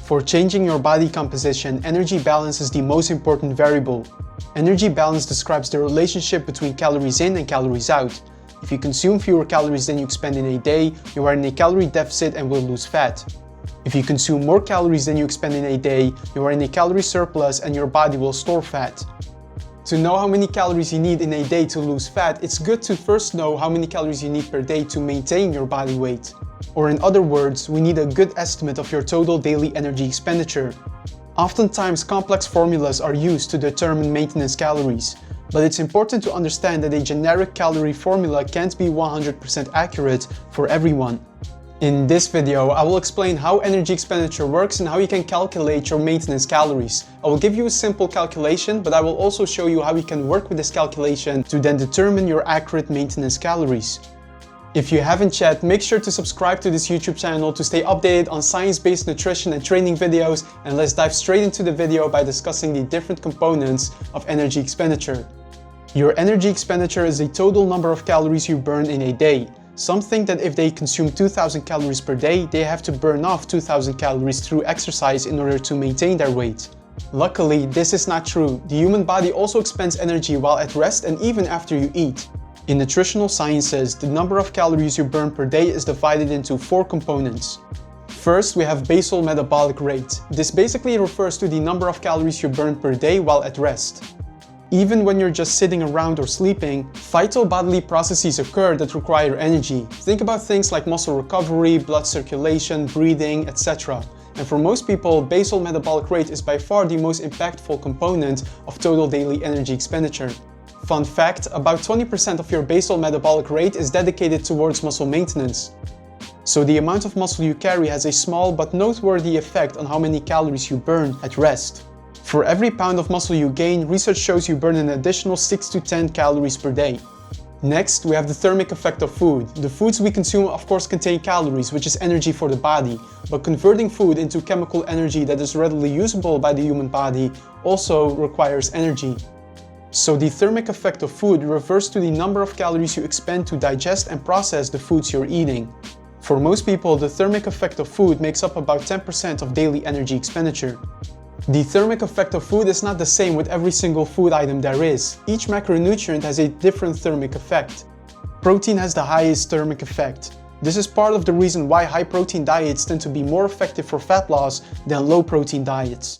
For changing your body composition, energy balance is the most important variable. Energy balance describes the relationship between calories in and calories out. If you consume fewer calories than you expend in a day, you are in a calorie deficit and will lose fat. If you consume more calories than you expend in a day, you are in a calorie surplus and your body will store fat. To know how many calories you need in a day to lose fat, it's good to first know how many calories you need per day to maintain your body weight. Or in other words, we need a good estimate of your total daily energy expenditure. Oftentimes, complex formulas are used to determine maintenance calories, but it's important to understand that a generic calorie formula can't be 100% accurate for everyone. In this video, I will explain how energy expenditure works and how you can calculate your maintenance calories. I will give you a simple calculation, but I will also show you how you can work with this calculation to then determine your accurate maintenance calories. If you haven't yet, make sure to subscribe to this YouTube channel to stay updated on science-based nutrition and training videos, and let's dive straight into the video by discussing the different components of energy expenditure. Your energy expenditure is the total number of calories you burn in a day. Some think that if they consume 2,000 calories per day, they have to burn off 2,000 calories through exercise in order to maintain their weight. Luckily, this is not true. The human body also expends energy while at rest and even after you eat. In nutritional sciences, the number of calories you burn per day is divided into 4 components. First, we have basal metabolic rate. This basically refers to the number of calories you burn per day while at rest. Even when you're just sitting around or sleeping, phytobodily processes occur that require energy. Think about things like muscle recovery, blood circulation, breathing, etc. And for most people, basal metabolic rate is by far the most impactful component of total daily energy expenditure. Fun fact, about 20% of your basal metabolic rate is dedicated towards muscle maintenance. So the amount of muscle you carry has a small but noteworthy effect on how many calories you burn at rest. For every pound of muscle you gain, research shows you burn an additional 6 to 10 calories per day. Next, we have the thermic effect of food. The foods we consume of course contain calories, which is energy for the body, but converting food into chemical energy that is readily usable by the human body also requires energy. So the thermic effect of food refers to the number of calories you expend to digest and process the foods you're eating. For most people, the thermic effect of food makes up about 10% of daily energy expenditure. The thermic effect of food is not the same with every single food item there is. Each macronutrient has a different thermic effect. Protein has the highest thermic effect. This is part of the reason why high-protein diets tend to be more effective for fat loss than low-protein diets.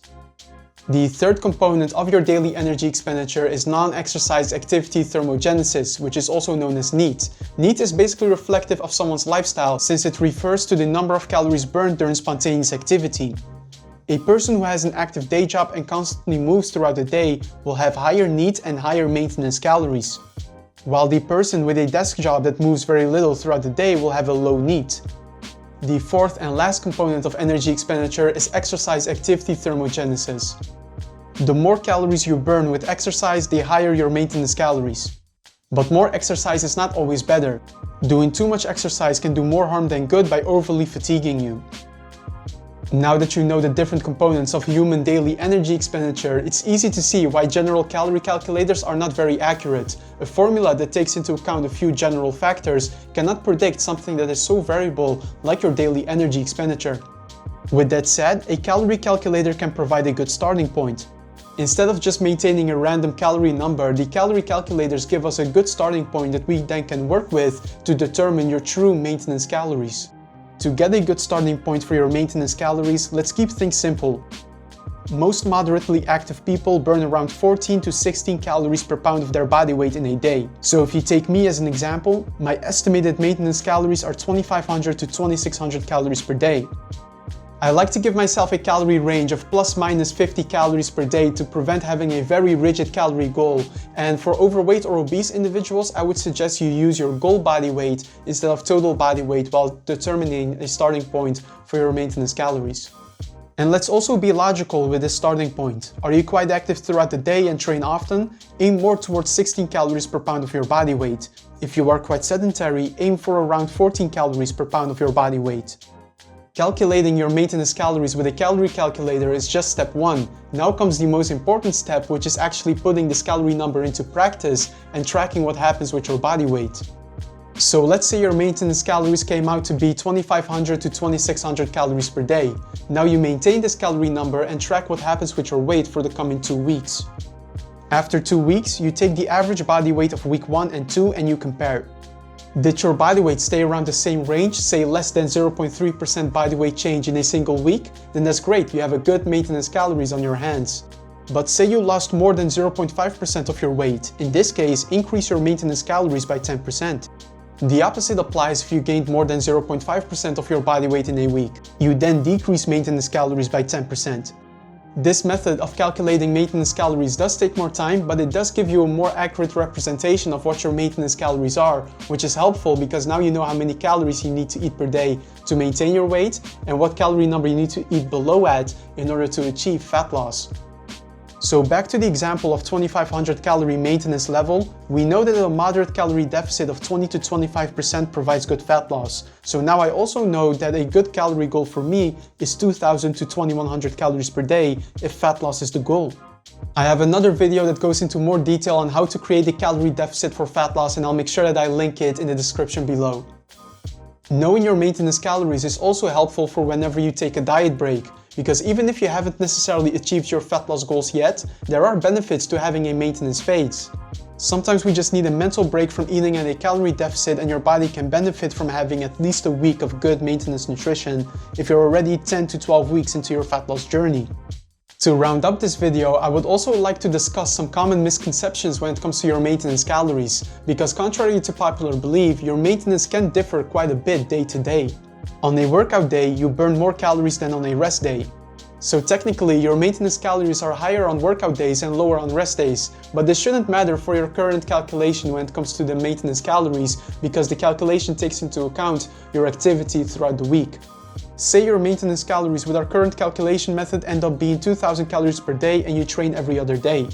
The third component of your daily energy expenditure is non-exercise activity thermogenesis, which is also known as NEAT. NEAT is basically reflective of someone's lifestyle since it refers to the number of calories burned during spontaneous activity. A person who has an active day job and constantly moves throughout the day will have higher NEAT and higher maintenance calories, while the person with a desk job that moves very little throughout the day will have a low NEAT. The fourth and last component of energy expenditure is exercise activity thermogenesis. The more calories you burn with exercise, the higher your maintenance calories. But more exercise is not always better. Doing too much exercise can do more harm than good by overly fatiguing you. Now that you know the different components of human daily energy expenditure, it's easy to see why general calorie calculators are not very accurate. A formula that takes into account a few general factors cannot predict something that is so variable like your daily energy expenditure. With that said, a calorie calculator can provide a good starting point. Instead of just maintaining a random calorie number, the calorie calculators give us a good starting point that we then can work with to determine your true maintenance calories. To get a good starting point for your maintenance calories, let's keep things simple. Most moderately active people burn around 14 to 16 calories per pound of their body weight in a day. So if you take me as an example, my estimated maintenance calories are 2,500 to 2,600 calories per day. I like to give myself a calorie range of plus minus 50 calories per day to prevent having a very rigid calorie goal, and for overweight or obese individuals I would suggest you use your goal body weight instead of total body weight while determining a starting point for your maintenance calories. And let's also be logical with this starting point. Are you quite active throughout the day and train often? Aim more towards 16 calories per pound of your body weight. If you are quite sedentary, aim for around 14 calories per pound of your body weight. Calculating your maintenance calories with a calorie calculator is just step 1. Now comes the most important step, which is actually putting this calorie number into practice and tracking what happens with your body weight. So let's say your maintenance calories came out to be 2500 to 2600 calories per day. Now you maintain this calorie number and track what happens with your weight for the coming 2 weeks. After 2 weeks, you take the average body weight of week 1 and 2 and you compare. Did your body weight stay around the same range, say less than 0.3% body weight change in a single week? Then that's great, you have a good maintenance calories on your hands. But say you lost more than 0.5% of your weight. In this case, increase your maintenance calories by 10%. The opposite applies if you gained more than 0.5% of your body weight in a week. You then decrease maintenance calories by 10%. This method of calculating maintenance calories does take more time, but it does give you a more accurate representation of what your maintenance calories are, which is helpful because now you know how many calories you need to eat per day to maintain your weight and what calorie number you need to eat below at in order to achieve fat loss. So back to the example of 2500 calorie maintenance level, we know that a moderate calorie deficit of 20 to 25% provides good fat loss. So now I also know that a good calorie goal for me is 2000 to 2100 calories per day if fat loss is the goal. I have another video that goes into more detail on how to create a calorie deficit for fat loss, and I'll make sure that I link it in the description below. Knowing your maintenance calories is also helpful for whenever you take a diet break, because even if you haven't necessarily achieved your fat loss goals yet, there are benefits to having a maintenance phase. Sometimes we just need a mental break from eating at a calorie deficit, and your body can benefit from having at least a week of good maintenance nutrition if you're already 10 to 12 weeks into your fat loss journey. To round up this video, I would also like to discuss some common misconceptions when it comes to your maintenance calories, because contrary to popular belief, your maintenance can differ quite a bit day to day. On a workout day, you burn more calories than on a rest day. So technically, your maintenance calories are higher on workout days and lower on rest days, but this shouldn't matter for your current calculation when it comes to the maintenance calories, because the calculation takes into account your activity throughout the week. Say your maintenance calories with our current calculation method end up being 2000 calories per day and you train every other day.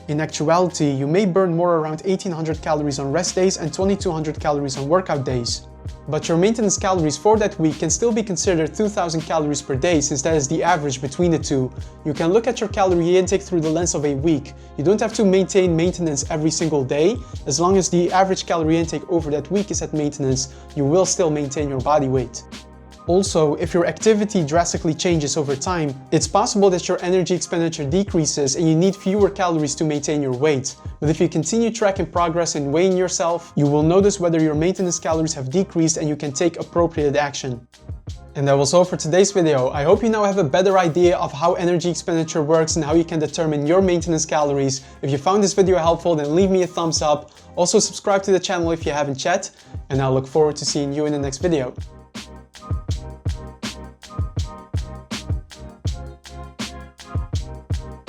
In actuality, you may burn more around 1800 calories on rest days and 2200 calories on workout days. But your maintenance calories for that week can still be considered 2000 calories per day, since that is the average between the two. You can look at your calorie intake through the lens of a week. You don't have to maintain maintenance every single day. As long as the average calorie intake over that week is at maintenance, you will still maintain your body weight. Also, if your activity drastically changes over time, it's possible that your energy expenditure decreases and you need fewer calories to maintain your weight. But if you continue tracking progress and weighing yourself, you will notice whether your maintenance calories have decreased and you can take appropriate action. And that was all for today's video. I hope you now have a better idea of how energy expenditure works and how you can determine your maintenance calories. If you found this video helpful, then leave me a thumbs up. Also subscribe to the channel if you haven't yet, and I look forward to seeing you in the next video.